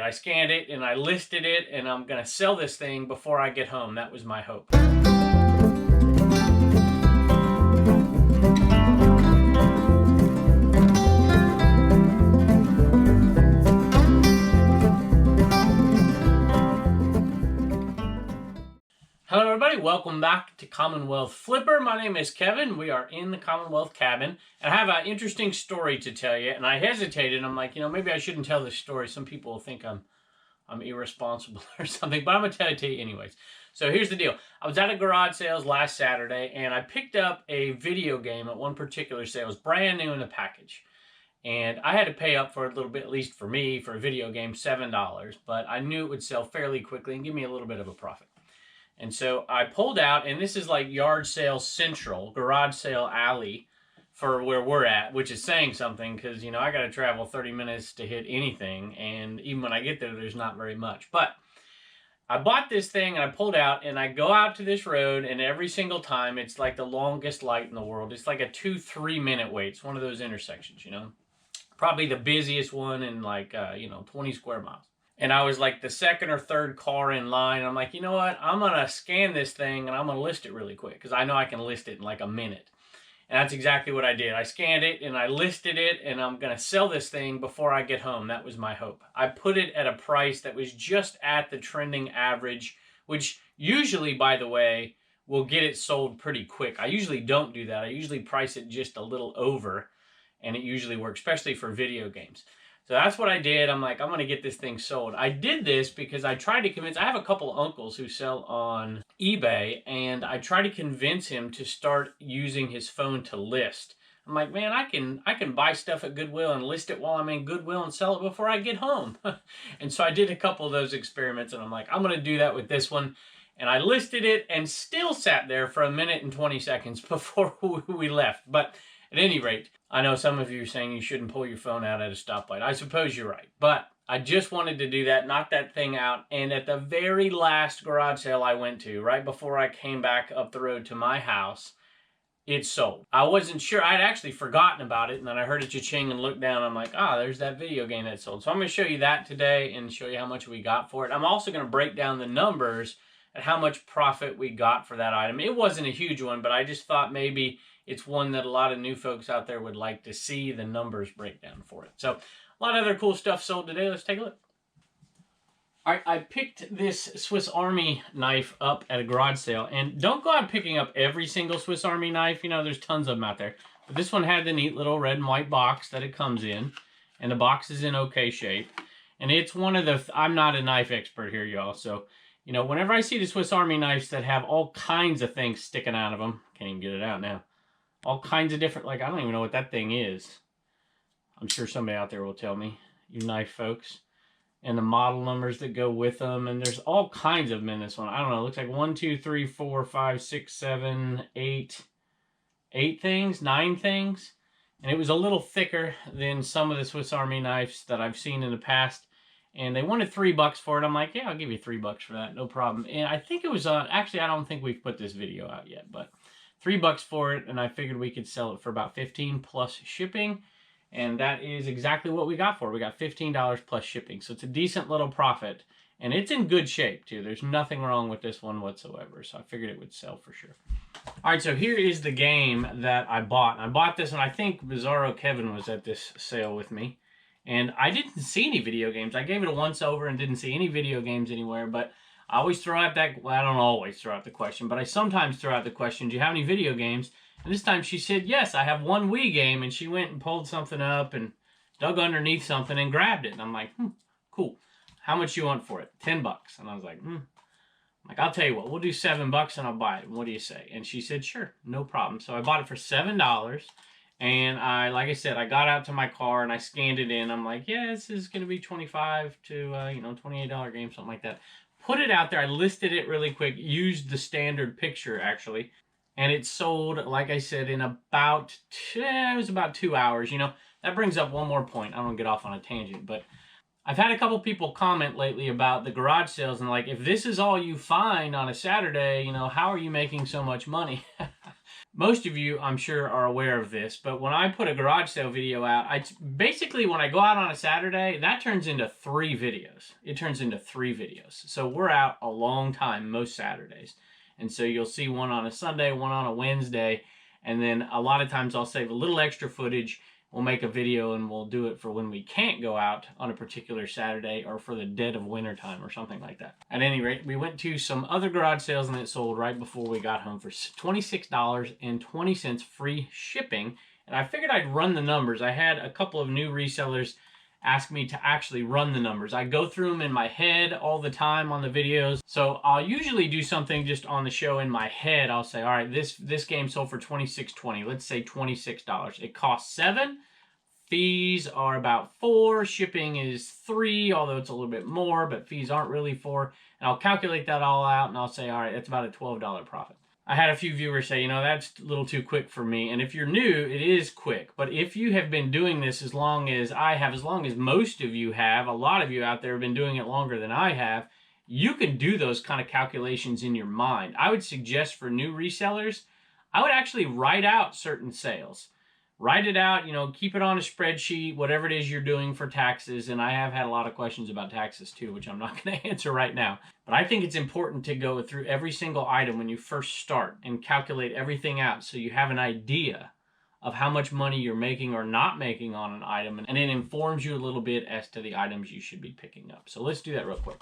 I scanned it and I listed it, and I'm gonna sell this thing before I get home. That was my hope. Hello everybody, welcome back to Commonwealth Flipper. My name is Kevin. We are in the Commonwealth cabin, and I have an interesting story to tell you. And I hesitated. I'm like, maybe I shouldn't tell this story. Some people will think I'm irresponsible or something, but I'm gonna tell it to you anyways. So here's the deal. I was at a garage sales last Saturday, and I picked up a video game at one particular sale. It was brand new in the package. And I had to pay up for it a little bit, at least for me, for a video game, $7. But I knew it would sell fairly quickly and give me a little bit of a profit. And so I pulled out, and this is like yard sale central, garage sale alley for where we're at, which is saying something because, I got to travel 30 minutes to hit anything. And even when I get there, there's not very much. But I bought this thing, and I pulled out, and I go out to this road, and every single time, it's like the longest light in the world. It's like a 2-3 minute wait. It's one of those intersections, Probably the busiest one in like, 20 square miles. And I was like the second or third car in line. I'm like, you know what? I'm going to scan this thing and I'm going to list it really quick because I know I can list it in like a minute. And that's exactly what I did. I scanned it and I listed it, and I'm going to sell this thing before I get home. That was my hope. I put it at a price that was just at the trending average, which usually, by the way, will get it sold pretty quick. I usually don't do that. I usually price it just a little over, and it usually works, especially for video games. So that's what I did. I'm like, I'm going to get this thing sold. I did this because I tried to convince, I have a couple of uncles who sell on eBay, and I tried to convince him to start using his phone to list. I'm like, man, I can buy stuff at Goodwill and list it while I'm in Goodwill and sell it before I get home. And so I did a couple of those experiments, and I'm like, I'm going to do that with this one. And I listed it and still sat there for 1 minute and 20 seconds before we left. But at any rate, I know some of you are saying you shouldn't pull your phone out at a stoplight. I suppose you're right. But I just wanted to do that, knock that thing out. And at the very last garage sale I went to, right before I came back up the road to my house, it sold. I wasn't sure. I'd actually forgotten about it. And then I heard a cha-ching and looked down. I'm like, there's that video game that sold. So I'm going to show you that today and show you how much we got for it. I'm also going to break down the numbers and how much profit we got for that item. It wasn't a huge one, but I just thought maybe it's one that a lot of new folks out there would like to see the numbers breakdown for it. So a lot of other cool stuff sold today. Let's take a look. All right, I picked this Swiss Army knife up at a garage sale. And don't go out picking up every single Swiss Army knife. There's tons of them out there. But this one had the neat little red and white box that it comes in. And the box is in okay shape. And it's one of the, I'm not a knife expert here, y'all. So, whenever I see the Swiss Army knives that have all kinds of things sticking out of them, can't even get it out now. All kinds of different, I don't even know what that thing is. I'm sure somebody out there will tell me, you knife folks. And the model numbers that go with them. And there's all kinds of them in this one. I don't know. It looks like 1, 2, 3, 4, 5, 6, 7, 8. 8 things, 9 things. And it was a little thicker than some of the Swiss Army knives that I've seen in the past. And they wanted $3 for it. I'm like, yeah, I'll give you $3 for that. No problem. And I think it was, actually, I don't think we've put this video out yet, but $3 for it, and I figured we could sell it for about $15 plus shipping, and that is exactly what we got for it. We got $15 plus shipping, so it's a decent little profit, and it's in good shape too. There's nothing wrong with this one whatsoever, so I figured it would sell for sure. All right, so here is the game that I bought. I bought this, and I think Bizarro Kevin was at this sale with me, and I didn't see any video games. I gave it a once over and didn't see any video games anywhere, but I always throw out that, well, I don't always throw out the question, but I sometimes throw out the question, do you have any video games? And this time she said, yes, I have one Wii game, and she went and pulled something up and dug underneath something and grabbed it. And I'm like, cool. How much you want for it? $10. And I was like, I'll tell you what, we'll do $7 and I'll buy it. What do you say? And she said, sure, no problem. So I bought it for $7. And like I said, I got out to my car and I scanned it in. I'm like, yeah, this is going to be $25 to, $28 game, something like that. Put it out there. I listed it really quick. Used the standard picture, actually. And it sold, like I said, in about, it was about 2 hours. That brings up one more point. I don't want to get off on a tangent, but I've had a couple people comment lately about the garage sales. And like, if this is all you find on a Saturday, how are you making so much money? Most of you, I'm sure, are aware of this, but when I put a garage sale video out, basically when I go out on a Saturday, that turns into 3 videos. It turns into 3 videos. So we're out a long time most Saturdays. And so you'll see one on a Sunday, one on a Wednesday, and then a lot of times I'll save a little extra footage. We'll make a video and we'll do it for when we can't go out on a particular Saturday or for the dead of winter time or something like that. At any rate, we went to some other garage sales and it sold right before we got home for $26.20 free shipping. And I figured I'd run the numbers. I had a couple of new resellers ask me to actually run the numbers. I go through them in my head all the time on the videos. So I'll usually do something just on the show in my head. I'll say, all right, this game sold for $26.20. Let's say $26. It costs $7. Fees are about $4. Shipping is $3, although it's a little bit more, but fees aren't really $4. And I'll calculate that all out and I'll say, all right, that's about a $12 profit. I had a few viewers say, that's a little too quick for me. And if you're new, it is quick. But if you have been doing this as long as I have, as long as most of you have, a lot of you out there have been doing it longer than I have, you can do those kind of calculations in your mind. I would suggest for new resellers, I would actually write out certain sales. Write it out, keep it on a spreadsheet, whatever it is you're doing for taxes. And I have had a lot of questions about taxes too, which I'm not going to answer right now. But I think it's important to go through every single item when you first start and calculate everything out so you have an idea of how much money you're making or not making on an item. And it informs you a little bit as to the items you should be picking up. So let's do that real quick.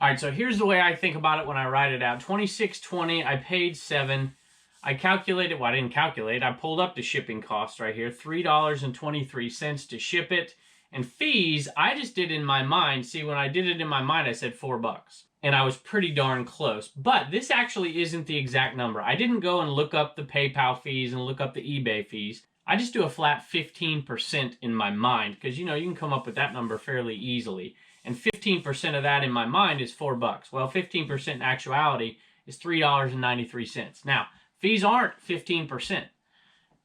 All right, so here's the way I think about it when I write it out. $26.20, I paid $7. I calculated, well, I didn't calculate. I pulled up the shipping cost right here, $3.23 to ship it. And fees, I just did in my mind. See, when I did it in my mind, I said $4. And I was pretty darn close. But this actually isn't the exact number. I didn't go and look up the PayPal fees and look up the eBay fees. I just do a flat 15% in my mind because, you can come up with that number fairly easily. And 15% of that in my mind is $4. Well, 15% in actuality is $3.93. Now, fees aren't 15%.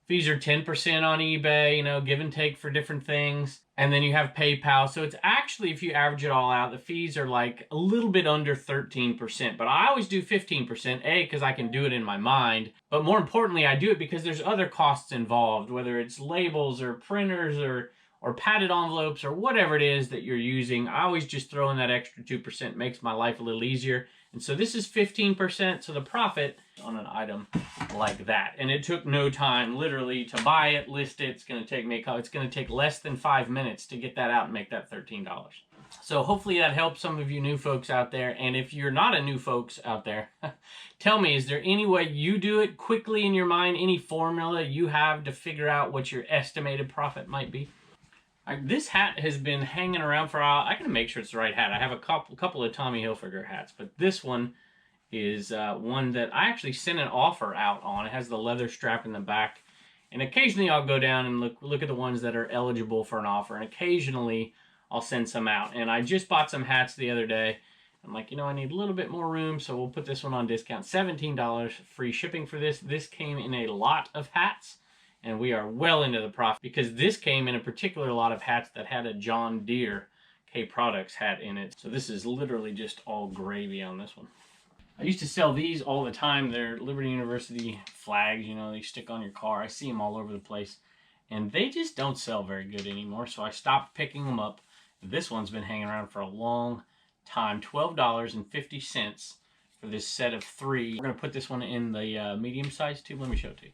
Fees are 10% on eBay, give and take for different things. And then you have PayPal. So it's actually, if you average it all out, the fees are like a little bit under 13%. But I always do 15%, A, because I can do it in my mind. But more importantly, I do it because there's other costs involved, whether it's labels or printers or padded envelopes or whatever it is that you're using. I always just throw in that extra 2%, makes my life a little easier. And so this is 15%, so the profit on an item like that. And it took no time, literally, to buy it, list it. It's going to take less than 5 minutes to get that out and make that $13. So hopefully that helps some of you new folks out there. And if you're not a new folks out there, tell me, is there any way you do it quickly in your mind, any formula you have to figure out what your estimated profit might be? This hat has been hanging around for a while. I gotta make sure it's the right hat. I have a couple of Tommy Hilfiger hats, but this one is one that I actually sent an offer out on. It has the leather strap in the back. And occasionally I'll go down and look at the ones that are eligible for an offer. And occasionally I'll send some out. And I just bought some hats the other day. I'm like, I need a little bit more room, so we'll put this one on discount. $17 free shipping for this. This came in a lot of hats. And we are well into the profit because this came in a particular lot of hats that had a John Deere K Products hat in it. So this is literally just all gravy on this one. I used to sell these all the time. They're Liberty University flags, they stick on your car. I see them all over the place. And they just don't sell very good anymore, so I stopped picking them up. This one's been hanging around for a long time. $12.50 for this set of 3. We're going to put this one in the medium-sized tube. Let me show it to you.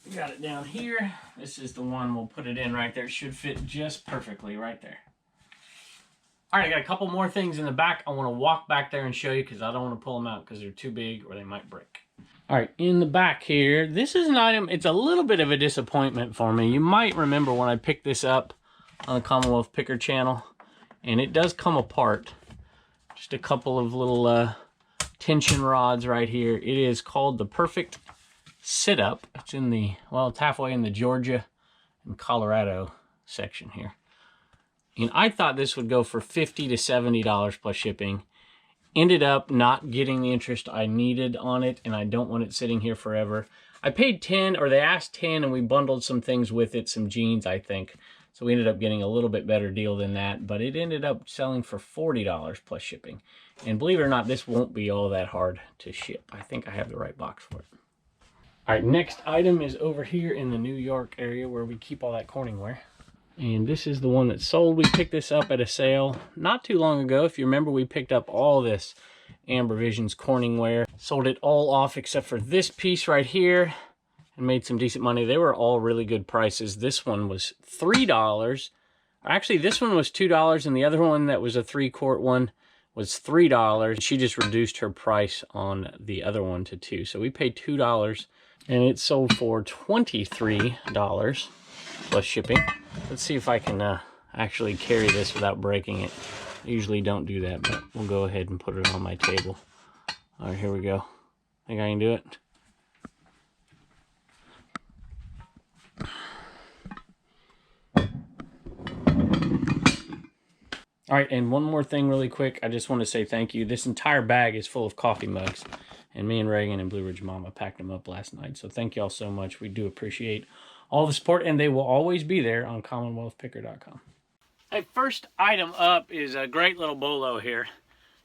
We got it down here. This is the one. We'll put it in right there. It should fit just perfectly right there. All right, I got a couple more things in the back. I want to walk back there and show you because I don't want to pull them out because they're too big or they might break. All right, in the back here, this is an item. It's a little bit of a disappointment for me. You might remember when I picked this up on the Commonwealth Picker channel, and it does come apart. Just a couple of little tension rods right here. It is called the Perfect Sit-Up. It's in the, it's halfway in the Georgia and Colorado section here. And I thought this would go for $50 to $70 plus shipping. Ended up not getting the interest I needed on it, and I don't want it sitting here forever. I paid 10, or they asked 10, and we bundled some things with it, some jeans, I think. So we ended up getting a little bit better deal than that, but it ended up selling for $40 plus shipping. And believe it or not, this won't be all that hard to ship. I think I have the right box for it. All right, next item is over here in the New York area where we keep all that Corningware. And this is the one that sold. We picked this up at a sale not too long ago. If you remember, we picked up all this Amber Visions Corningware. Sold it all off except for this piece right here and made some decent money. They were all really good prices. This one was $3. Actually, this one was $2 and the other one that was a 3-quart one was $3. She just reduced her price on the other one to $2. So we paid $2 and it sold for $23 plus shipping. Let's see if I can actually carry this without breaking it. I usually don't do that, but we'll go ahead and put it on my table. All right, here we go. Think I can do it? All right, and one more thing really quick. I just want to say thank you. This entire bag is full of coffee mugs, and me and Reagan and Blue Ridge Mama packed them up last night. So thank you all so much. We do appreciate all the support, and they will always be there on CommonwealthPicker.com. Hey, first item up is a great little bolo here.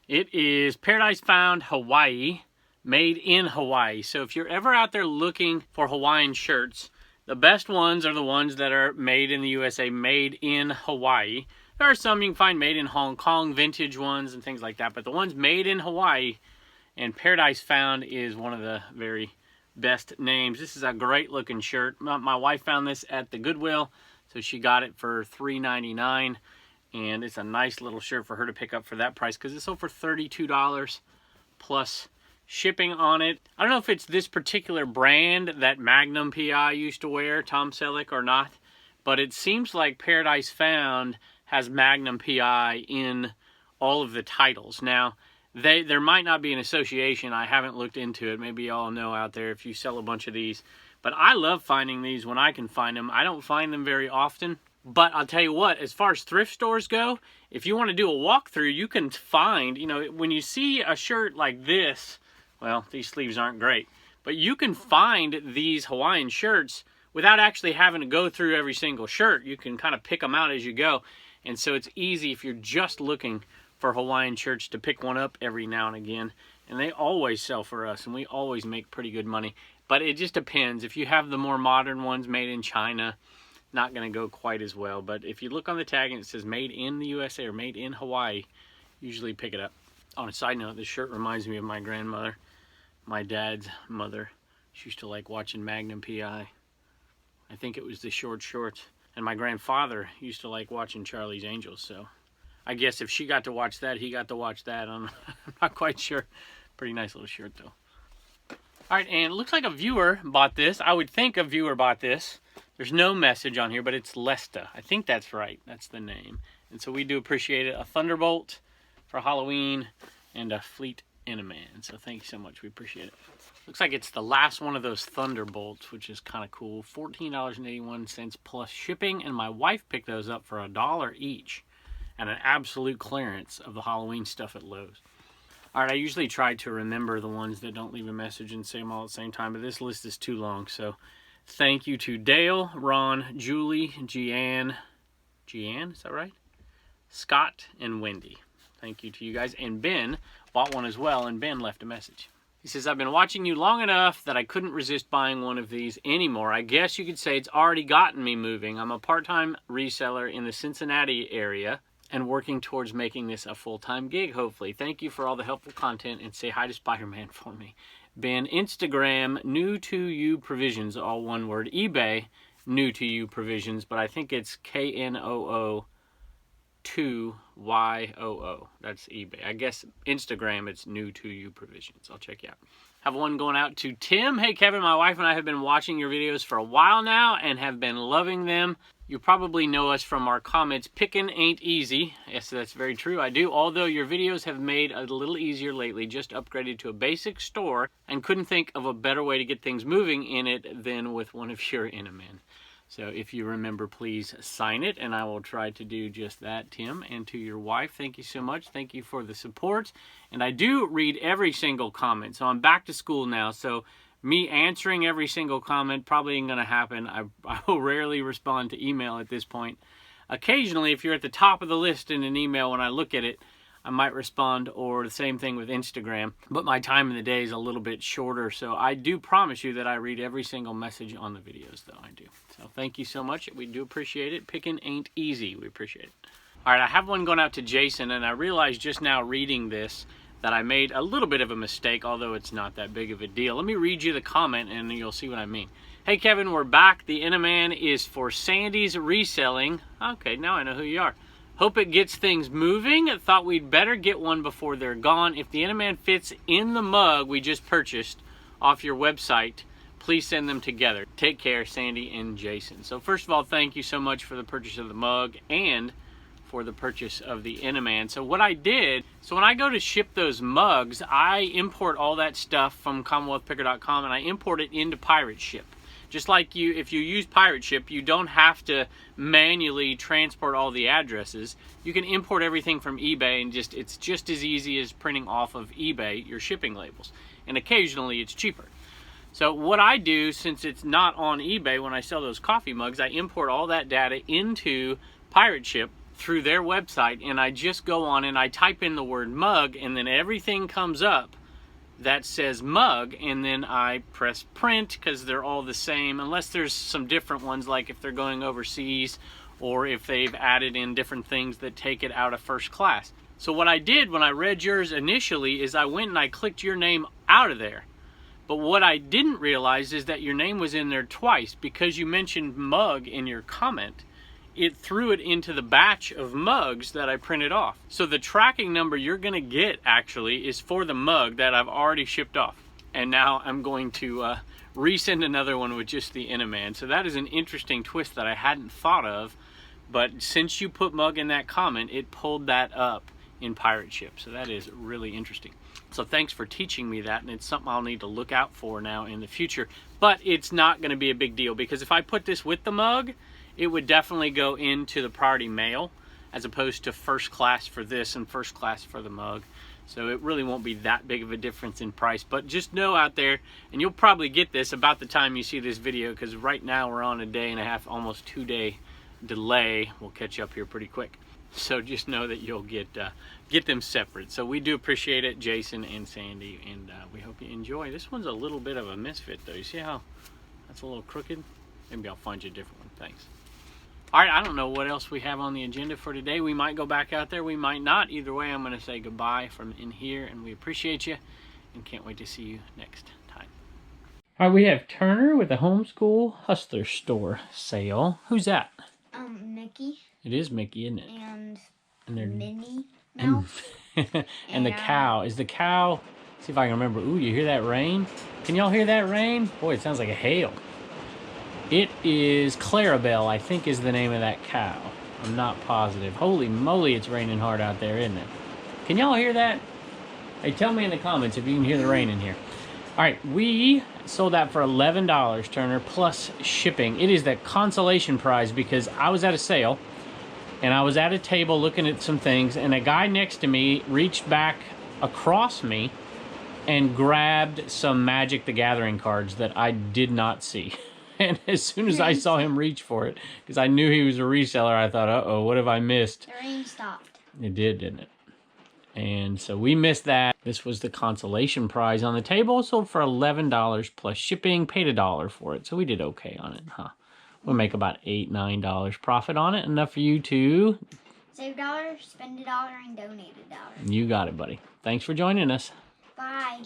It is Paradise Found Hawaii, made in Hawaii. So if you're ever out there looking for Hawaiian shirts, the best ones are the ones that are made in the USA, made in Hawaii. There are some you can find made in Hong Kong, vintage ones and things like that. But the ones made in Hawaii, and Paradise Found is one of the very best names. This is a great looking shirt. My wife found this at the Goodwill, so she got it for $3.99. And it's a nice little shirt for her to pick up for that price because it sold for $32 plus shipping on it. I don't know if it's this particular brand that Magnum PI used to wear, Tom Selleck, or not. But it seems like Paradise Found has Magnum PI in all of the titles. Now, there might not be an association. I haven't looked into it. Maybe y'all know out there if you sell a bunch of these. But I love finding these when I can find them. I don't find them very often. But I'll tell you what, as far as thrift stores go, if you want to do a walkthrough, you can find, you know, when you see a shirt like this, well, these sleeves aren't great. But you can find these Hawaiian shirts without actually having to go through every single shirt. You can kind of pick them out as you go. And so it's easy if you're just looking for Hawaiian shirts to pick one up every now and again. And they always sell for us, and we always make pretty good money. But it just depends. If you have the more modern ones made in China, not going to go quite as well. But if you look on the tag and it says made in the USA or made in Hawaii, usually pick it up. On a side note, this shirt reminds me of my grandmother, my dad's mother. She used to like watching Magnum PI. I think it was the short shorts. And my grandfather used to like watching Charlie's Angels. So I guess if she got to watch that, he got to watch that. I'm not quite sure. Pretty nice little shirt though. All right, and it looks like a viewer bought this. I would think a viewer bought this. There's no message on here, but it's Lesta. I think that's right. That's the name. And so we do appreciate it. A Thunderbolt for Halloween and a Fleet Inaman. So thank you so much. We appreciate it. Looks like it's the last one of those Thunderbolts, which is kind of cool. $14.81 plus shipping. And my wife picked those up for $1 each at an absolute clearance of the Halloween stuff at Lowe's. All right, I usually try to remember the ones that don't leave a message and say them all at the same time, but this list is too long. So thank you to Dale, Ron, Julie, Jeanne, is that right? Scott, and Wendy. Thank you to you guys. And Ben bought one as well, and Ben left a message. He says, I've been watching you long enough that I couldn't resist buying one of these anymore. I guess you could say it's already gotten me moving. I'm a part-time reseller in the Cincinnati area and working towards making this a full-time gig, hopefully. Thank you for all the helpful content, and say hi to Spider-Man for me. Ben, Instagram, New to You Provisions, all one word. eBay, New to You Provisions, but I think it's KNOO2YOO. That's eBay. I guess Instagram, it's New to You Provisions. I'll check you out. Have one going out to Tim. Hey, Kevin, my wife and I have been watching your videos for a while now and have been loving them. You probably know us from our comments. Picking ain't easy. Yes, that's very true. I do. Although your videos have made a little easier lately. Just upgraded to a basic store and couldn't think of a better way to get things moving in it than with one of your Inaman. So if you remember, please sign it, and I will try to do just that, Tim. And to your wife, thank you so much. Thank you for the support. And I do read every single comment. So I'm back to school now. So me answering every single comment probably ain't going to happen. I will rarely respond to email at this point. Occasionally, if you're at the top of the list in an email when I look at it, I might respond, or the same thing with Instagram. But my time in the day is a little bit shorter, so I do promise you that I read every single message on the videos, though I do. So thank you so much. We do appreciate it. Picking ain't easy. We appreciate it. All right, I have one going out to Jason, and I realized just now reading this that I made a little bit of a mistake, although it's not that big of a deal. Let me read you the comment, and you'll see what I mean. Hey, Kevin, we're back. The Inaman is for Sandy's reselling. Okay, now I know who you are. Hope it gets things moving. Thought we'd better get one before they're gone. If the Inaman fits in the mug we just purchased off your website, please send them together. Take care, Sandy and Jason. So first of all, thank you so much for the purchase of the mug and for the purchase of the Inaman. So what I did, so when I go to ship those mugs, I import all that stuff from CommonwealthPicker.com and I import it into Pirate Ship. Just like if you use Pirate Ship, you don't have to manually transport all the addresses. You can import everything from eBay, and it's just as easy as printing off of eBay your shipping labels. And occasionally it's cheaper. So what I do, since it's not on eBay when I sell those coffee mugs, I import all that data into Pirate Ship through their website, and I just go on and I type in the word mug, and then everything comes up that says mug, and then I press print because they're all the same, unless there's some different ones, like if they're going overseas or if they've added in different things that take it out of first class. So what I did when I read yours initially is I went and I clicked your name out of there. But what I didn't realize is that your name was in there twice. Because you mentioned mug in your comment, it threw it into the batch of mugs that I printed off. So the tracking number you're gonna get actually is for the mug that I've already shipped off. And now I'm going to resend another one with just the Inaman. So that is an interesting twist that I hadn't thought of, but since you put mug in that comment, it pulled that up in Pirate Ship. So that is really interesting. So thanks for teaching me that, and it's something I'll need to look out for now in the future. But it's not gonna be a big deal, because if I put this with the mug, it would definitely go into the priority mail as opposed to first class for this and first class for the mug. So it really won't be that big of a difference in price. But just know out there, and you'll probably get this about the time you see this video, because right now we're on a day and a half, almost 2-day delay. We'll catch up here pretty quick. So just know that you'll get them separate. So we do appreciate it, Jason and Sandy, and we hope you enjoy. This one's a little bit of a misfit though. You see how that's a little crooked? Maybe I'll find you a different one. Thanks. All right, I don't know what else we have on the agenda for today. We might go back out there, we might not. Either way, I'm going to say goodbye from in here, and we appreciate you and can't wait to see you next time. All right, we have Turner with a homeschool hustler store sale. Who's that? Mickey. It is Mickey, isn't it? And Minnie Mouse. And the cow. Is the cow... See if I can remember. Ooh, you hear that rain? Can y'all hear that rain? Boy, it sounds like a hail. It is Clarabelle, I think, is the name of that cow. I'm not positive. Holy moly, it's raining hard out there, isn't it? Can y'all hear that? Hey, tell me in the comments if you can hear the rain in here. All right, we sold that for $11, Turner, plus shipping. It is the consolation prize because I was at a sale, and I was at a table looking at some things, and a guy next to me reached back across me and grabbed some Magic the Gathering cards that I did not see. And as soon as I saw him reach for it, because I knew he was a reseller, I thought, uh-oh, what have I missed? The rain stopped. It did, didn't it? And so we missed that. This was the consolation prize on the table. Sold for $11 plus shipping. Paid $1 for it, so we did okay on it, huh? We'll make about $8, $9 profit on it. Enough for you to... Save $1, spend $1, and donate $1. You got it, buddy. Thanks for joining us. Bye.